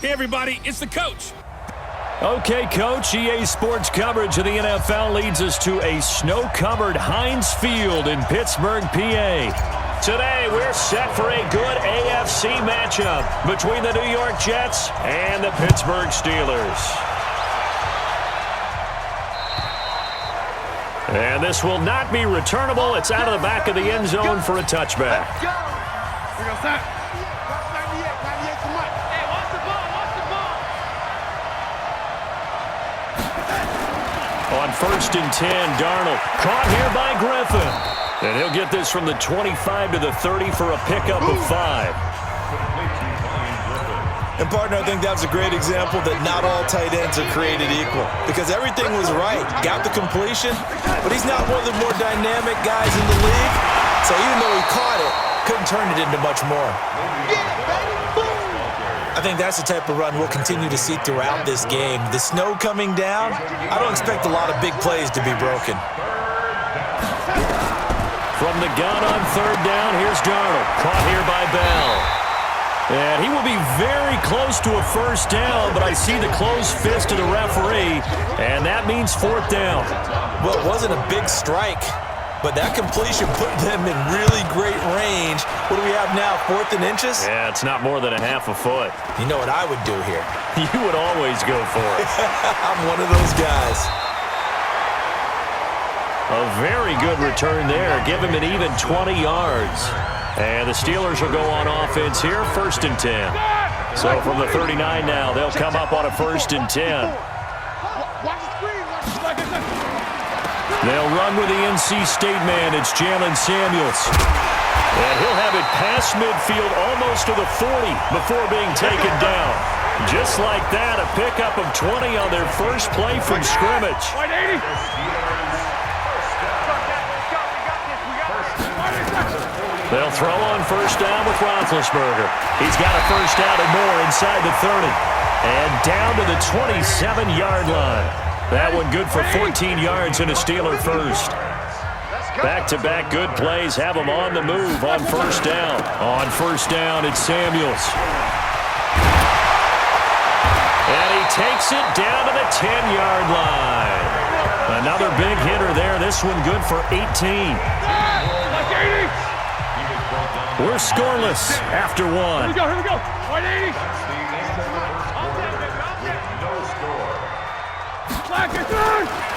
Hey, everybody, it's the coach. Okay, Coach, EA Sports coverage of the NFL leads us to a snow-covered Heinz Field in Pittsburgh, PA. Today, we're set for a good AFC matchup between the New York Jets and the Pittsburgh Steelers. And this will not be returnable. It's out of the back of the end zone for a touchback. On 1st and 10, Darnold caught here by Griffin. And he'll get this from the 25 to the 30 for a pickup of 5. And, partner, I think that was a great example that not all tight ends are created equal. Because everything was right. Got the completion, but he's not one of the more dynamic guys in the league. So even though he caught it, couldn't turn it into much more. I think that's the type of run we'll continue to see throughout this game. The snow coming down, I don't expect a lot of big plays to be broken. From the gun on 3rd down, here's Darnold. Caught here by Bell. And he will be very close to a 1st down, but I see the closed fist of the referee, and that means 4th down. Well, it wasn't a big strike, but that completion put them in really great range. What do we have now, 4th and inches? Yeah, it's not more than a half a foot. You know what I would do here? You would always go for it. I'm one of those guys. A very good return there. Give him an even 20 yards. And the Steelers will go on offense here, 1st and 10. So from the 39 now, they'll come up on a 1st and 10. They'll run with the NC State man. It's Jalen Samuels. And he'll have it past midfield almost to the 40 before being taken down. Just like that, a pickup of 20 on their first play from scrimmage. They'll throw on 1st down with Roethlisberger. He's got a 1st down and more inside the 30. And down to the 27-yard line. That one good for 14 yards and a Steeler first. Back-to-back good plays have them on the move on 1st down. On 1st down, it's Samuels. And he takes it down to the 10-yard line. Another big hitter there. This one good for 18. We're scoreless after 1. Here we go. 180.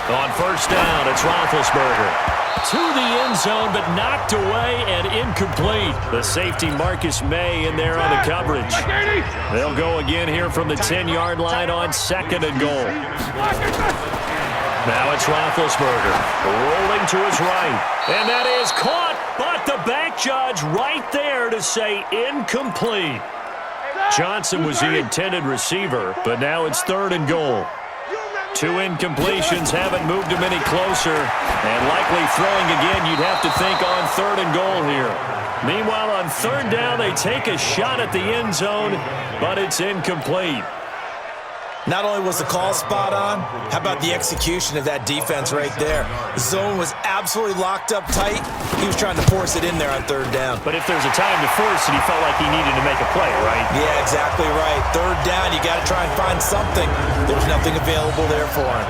On 1st down, it's Roethlisberger. To the end zone, but knocked away and incomplete. The safety Marcus May in there on the coverage. They'll go again here from the 10-yard line on 2nd and goal. Now it's Roethlisberger rolling to his right. And that is caught, but the back judge right there to say incomplete. Johnson was the intended receiver, but now it's 3rd and goal. 2 incompletions haven't moved him any closer, and likely throwing again, you'd have to think on 3rd and goal here. Meanwhile, on 3rd down, they take a shot at the end zone, but it's incomplete. Not only was the call spot on, how about the execution of that defense right there? The zone was absolutely locked up tight. He was trying to force it in there on 3rd down. But if there's a time to force it, he felt like he needed to make a play, right? Yeah, exactly right. 3rd down, you got to try and find something. There was nothing available there for him.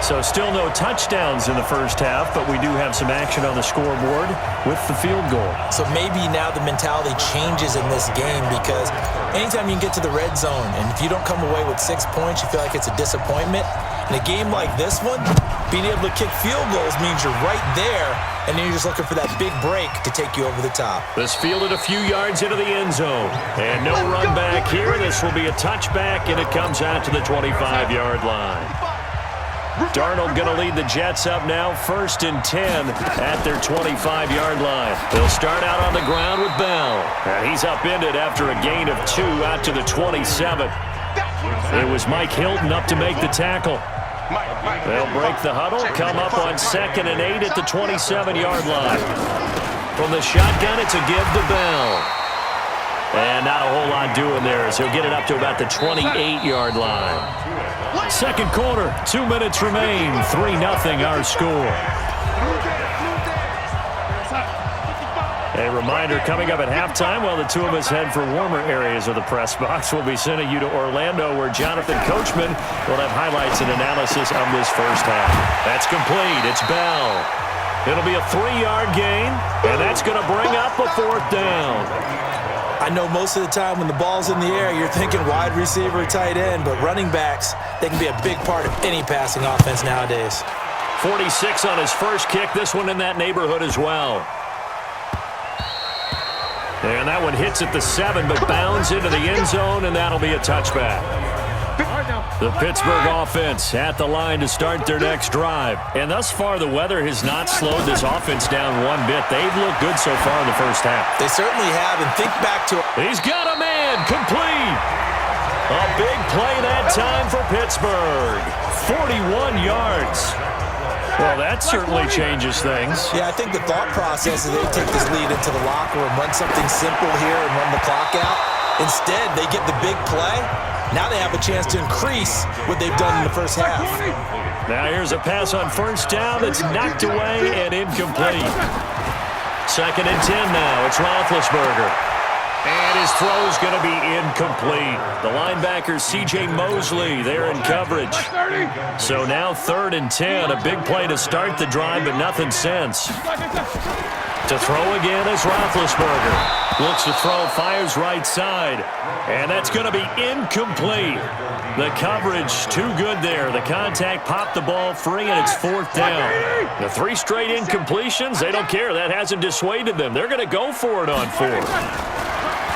So still no touchdowns in the first half, but we do have some action on the scoreboard with the field goal. So maybe now the mentality changes in this game because anytime you can get to the red zone, and if you don't come away with 6 points, you feel like it's a disappointment. In a game like this one, being able to kick field goals means you're right there, and then you're just looking for that big break to take you over the top. This fielded a few yards into the end zone. And no run back here. This will be a touchback, and it comes out to the 25-yard line. Darnold going to lead the Jets up now, 1st and 10 at their 25-yard line. They'll start out on the ground with Bell. And he's upended after a gain of 2 out to the 27. It was Mike Hilton up to make the tackle. They'll break the huddle, come up on 2nd and 8 at the 27-yard line. From the shotgun, it's a give to Bell. And not a whole lot doing there as he'll get it up to about the 28-yard line. Second quarter, 2 minutes remain, 3-0 our score. A reminder coming up at halftime while the two of us head for warmer areas of the press box. We'll be sending you to Orlando where Jonathan Coachman will have highlights and analysis of this first half. That's complete. It's Bell. It'll be a 3-yard gain, and that's going to bring up a 4th down. I know most of the time when the ball's in the air, you're thinking wide receiver, tight end, but running backs, they can be a big part of any passing offense nowadays. 46 on his first kick. This one in that neighborhood as well. And that one hits at the 7, but bounds into the end zone, and that'll be a touchback. The Pittsburgh offense at the line to start their next drive. And thus far, the weather has not slowed this offense down one bit. They've looked good so far in the first half. They certainly have, and think back to it. He's got a man, complete. A big play that time for Pittsburgh. 41 yards. Well, that certainly changes things. Yeah, I think the thought process is they take this lead into the locker room, run something simple here and run the clock out. Instead, they get the big play. Now they have a chance to increase what they've done in the first half. Now here's a pass on first down that's knocked away and incomplete. 2nd and 10 now. It's Roethlisberger. And his throw's going to be incomplete. The linebacker, C.J. Mosley, there in coverage. So now 3rd and 10. A big play to start the drive, but nothing since. To throw again is Roethlisberger. Looks to throw, fires right side. And that's going to be incomplete. The coverage too good there. The contact popped the ball free, and it's 4th down. The 3 straight incompletions, they don't care. That hasn't dissuaded them. They're going to go for it on 4th.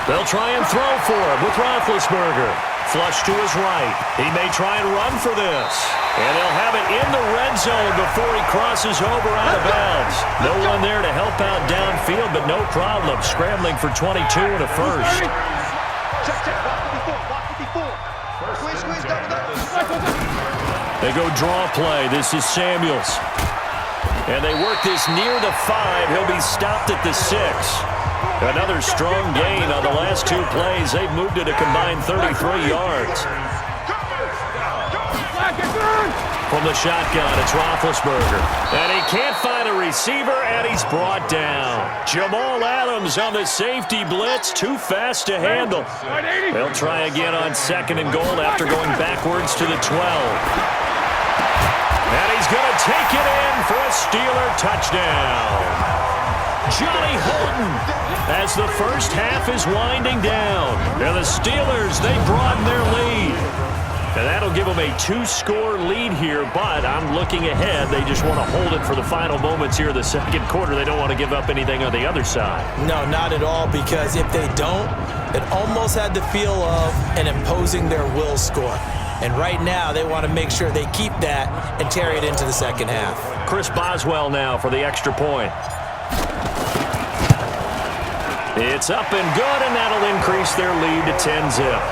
They'll try and throw for him with Roethlisberger. Flush to his right. He may try and run for this. And they'll have it in the red zone before he crosses over out of bounds. No one there to help out downfield, but no problem. Scrambling for 22 and a first. They go draw play. This is Samuels. And they work this near the 5. He'll be stopped at the 6. Another strong gain on the last 2 plays. They've moved it a combined 33 yards. From the shotgun, it's Roethlisberger. And he can't find a receiver, and he's brought down. Jamal Adams on the safety blitz. Too fast to handle. They'll try again on 2nd and goal after going backwards to the 12. And he's going to take it in for a Steeler touchdown. Johnny Holton as the first half is winding down. And the Steelers, they broaden their lead. And that'll give them a 2-score lead here, but I'm looking ahead. They just want to hold it for the final moments here of the second quarter. They don't want to give up anything on the other side. No, not at all, because if they don't, it almost had the feel of an imposing their will score. And right now, they want to make sure they keep that and carry it into the second half. Chris Boswell now for the extra point. It's up and good, and that'll increase their lead to 10-zip.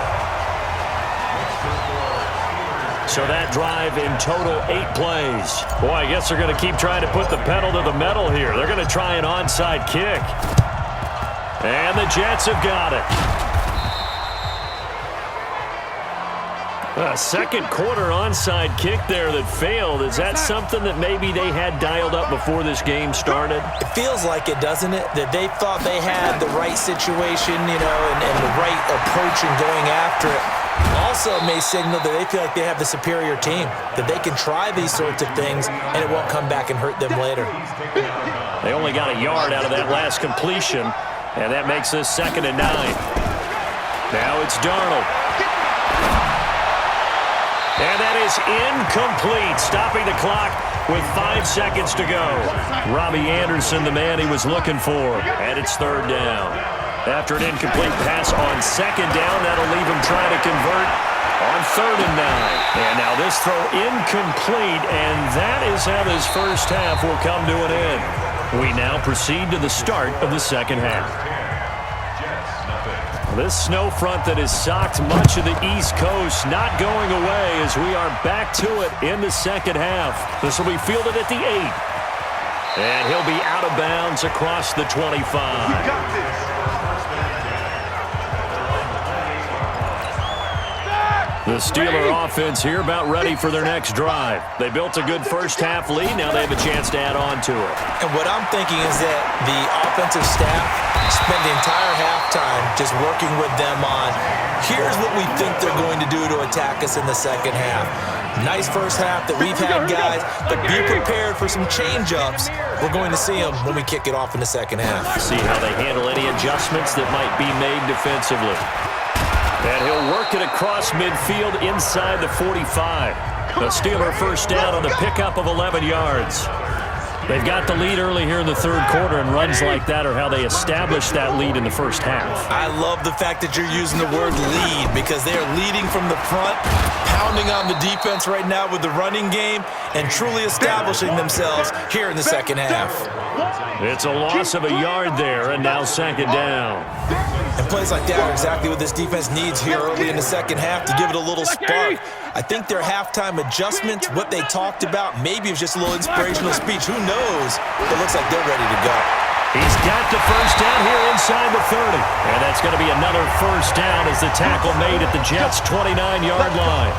So that drive in total 8 plays. Boy, I guess they're going to keep trying to put the pedal to the metal here. They're going to try an onside kick. And the Jets have got it. A second quarter onside kick there that failed. Is that something that maybe they had dialed up before this game started? It feels like it, doesn't it? That they thought they had the right situation, and the right approach in going after it. Also may signal that they feel like they have the superior team, that they can try these sorts of things, and it won't come back and hurt them later. They only got a yard out of that last completion, and that makes this 2nd and 9. Now it's Darnold. And that is incomplete, stopping the clock with 5 seconds to go. Robbie Anderson, the man he was looking for, and it's 3rd down. After an incomplete pass on 2nd down, that'll leave him trying to convert on 3rd and 9. And now this throw incomplete, and that is how this first half will come to an end. We now proceed to the start of the second half. This snow front that has socked much of the East Coast not going away as we are back to it in the second half. This will be fielded at the 8. And he'll be out of bounds across the 25. The Steeler offense here about ready for their next drive. They built a good first-half lead. Now they have a chance to add on to it. And what I'm thinking is that the offensive staff spent the entire halftime just working with them on, here's what we think they're going to do to attack us in the second half. Nice first half that we've had, guys, but be prepared for some change-ups. We're going to see them when we kick it off in the second half. See how they handle any adjustments that might be made defensively. And he'll work it across midfield inside the 45. The Steeler first down on the pickup of 11 yards. They've got the lead early here in the third quarter, and runs like that are how they establish that lead in the first half. I love the fact that you're using the word lead because they are leading from the front, pounding on the defense right now with the running game, and truly establishing themselves here in the second half. It's a loss of a yard there, and now second down. And plays like that are exactly what this defense needs here early in the second half to give it a little spark. I think their halftime adjustments, what they talked about, maybe it was just a little inspirational speech. Who knows? But it looks like they're ready to go. He's got the first down here inside the 30. And that's going to be another first down as the tackle made at the Jets' 29-yard line.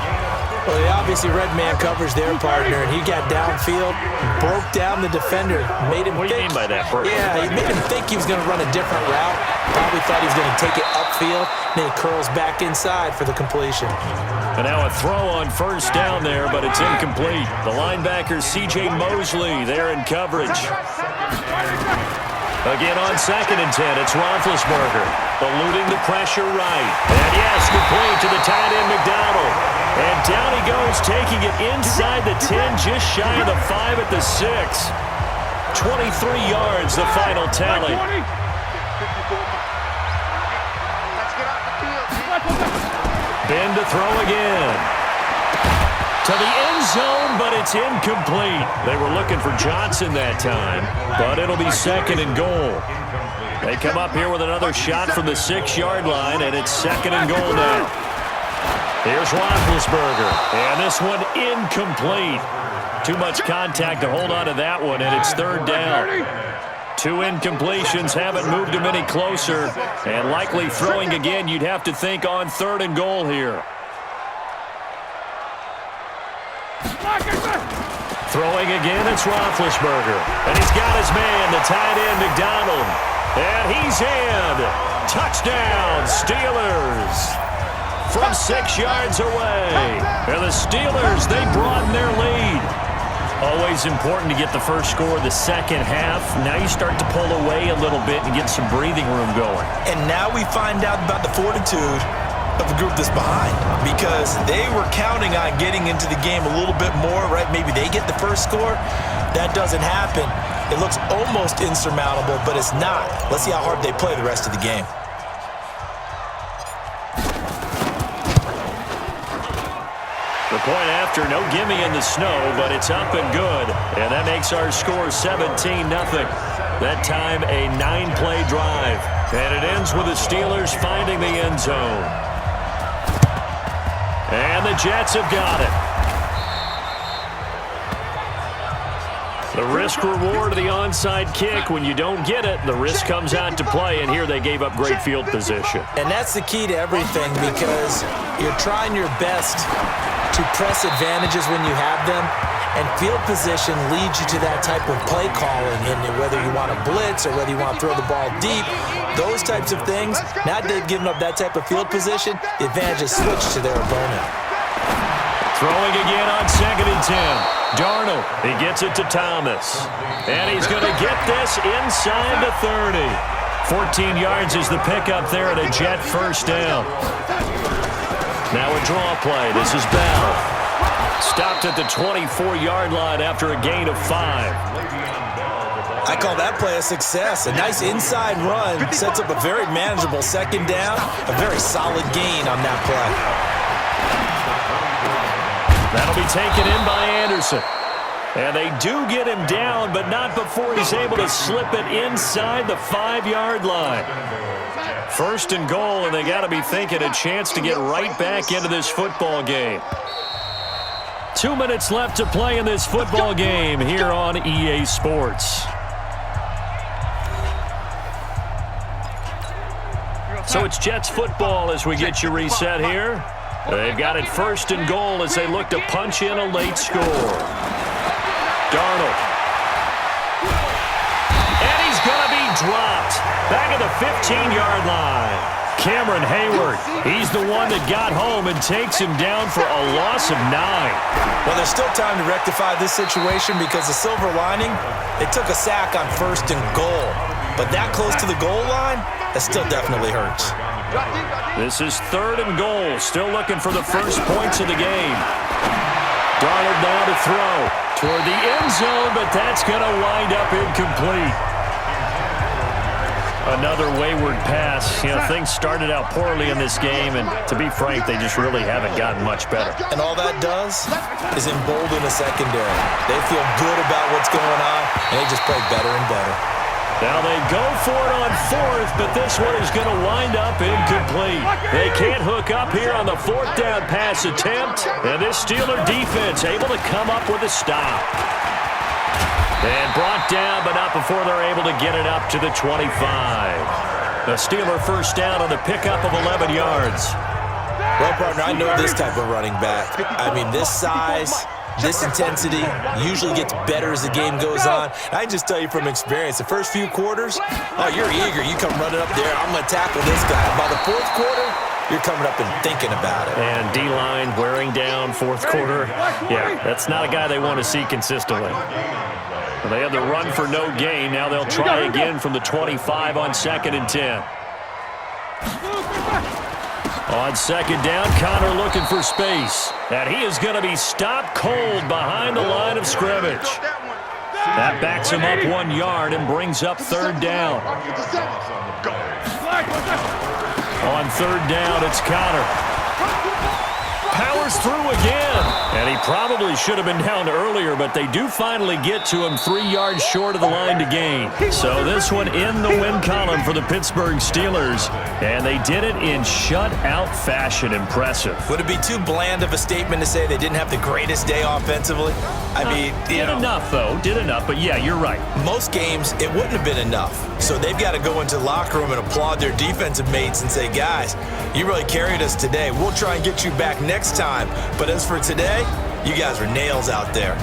Well, they obviously read man coverage their partner, and he got downfield, broke down the defender, made him What do you mean by that, Bert? Yeah, he made him think he was going to run a different route. Probably thought he was going to take it upfield, then he curls back inside for the completion. And now a throw on first down there, but it's incomplete. The linebacker, C.J. Mosley, there in coverage. Again on 2nd and 10, it's Roethlisberger, eluding the pressure right. And yes, complete to the tight end, McDonald. And down he goes, taking it inside the 10, just shy of the 5 at the 6. 23 yards, the final tally. Ben to throw again. To the end zone, but it's incomplete. They were looking for Johnson that time, but it'll be 2nd and goal. They come up here with another shot from the 6-yard line, and it's 2nd and goal now. Here's Roethlisberger, and this one incomplete. Too much contact to hold on to that one, and it's 3rd down. 2 incompletions haven't moved him any closer, and likely throwing again, you'd have to think on 3rd and goal here. Throwing again, it's Roethlisberger. And he's got his man, the tight end, McDonald. And he's in. Touchdown, Steelers. From 6 yards away. And the Steelers, they broaden their lead. Always important to get the first score of the second half. Now you start to pull away a little bit and get some breathing room going. And now we find out about the fortitude of the group that's behind, because they were counting on getting into the game a little bit more, right? Maybe they get the first score. That doesn't happen. It looks almost insurmountable, but it's not. Let's see how hard they play the rest of the game. The point after, no gimme in the snow, but it's up and good. And that makes our score 17-0. That time a 9-play drive. And it ends with the Steelers finding the end zone. And the Jets have got it. The risk-reward of the onside kick, when you don't get it, the risk comes out to play, and here they gave up great field position. And that's the key to everything, because you're trying your best to press advantages when you have them, and field position leads you to that type of play calling, and whether you want to blitz or whether you want to throw the ball deep, those types of things. Now that they've given up that type of field position, the advantage is switched to their opponent. Throwing again on 2nd and 10. Darnold, he gets it to Thomas. And he's going to get this inside the 30. 14 yards is the pickup there at a Jet first down. Now a draw play. This is Bell. Stopped at the 24-yard line after a gain of 5. I call that play a success. A nice inside run sets up a very manageable second down. A very solid gain on that play. That'll be taken in by Anderson. And they do get him down, but not before he's able to slip it inside the 5-yard line. 1st and goal, and they got to be thinking a chance to get right back into this football game. 2 minutes left to play in this football game here on EA Sports. So it's Jets football as we get you reset here. They've got it 1st and goal as they look to punch in a late score. Darnold. And he's going to be dropped. Back at the 15-yard line. Cameron Hayward, he's the one that got home and takes him down for a loss of 9. Well, there's still time to rectify this situation because the silver lining, they took a sack on 1st and goal. But that close to the goal line, that still definitely hurts. This is 3rd and goal. Still looking for the first points of the game. Darnold now to throw toward the end zone, but that's going to wind up incomplete. Another wayward pass. Things started out poorly in this game, and to be frank, they just really haven't gotten much better. And all that does is embolden the secondary. They feel good about what's going on, and they just play better and better. Now they go for it on 4th, but this one is going to wind up incomplete. They can't hook up here on the 4th down pass attempt, and this Steeler defense able to come up with a stop. And brought down, but not before they're able to get it up to the 25. The Steeler first down on the pickup of 11 yards. Well, partner, I know this type of running back. I mean, this size, this intensity usually gets better as the game goes on. I can just tell you from experience, the first few quarters, oh, you're eager. You come running up there, I'm going to tackle this guy. By the 4th quarter, you're coming up and thinking about it. And D-line wearing down 4th quarter. Yeah, that's not a guy they want to see consistently. Well, they had the run for no gain. Now they'll try again from the 25 on 2nd and 10. On 2nd down, Connor looking for space. And he is going to be stopped cold behind the line of scrimmage. That backs him up 1 yard and brings up 3rd down. On 3rd down, it's Connor. Powers through again. And he probably should have been down earlier, but they do finally get to him 3 yards short of the line to gain. So this one in the win column for the Pittsburgh Steelers. And they did it in shutout fashion. Impressive. Would it be too bland of a statement to say they didn't have the greatest day offensively? I mean, did enough, though. Did enough, but yeah, you're right. Most games, it wouldn't have been enough. So they've got to go into the locker room and applaud their defensive mates and say, guys, you really carried us today. We'll try and get you back next time. But as for today, you guys are nails out there.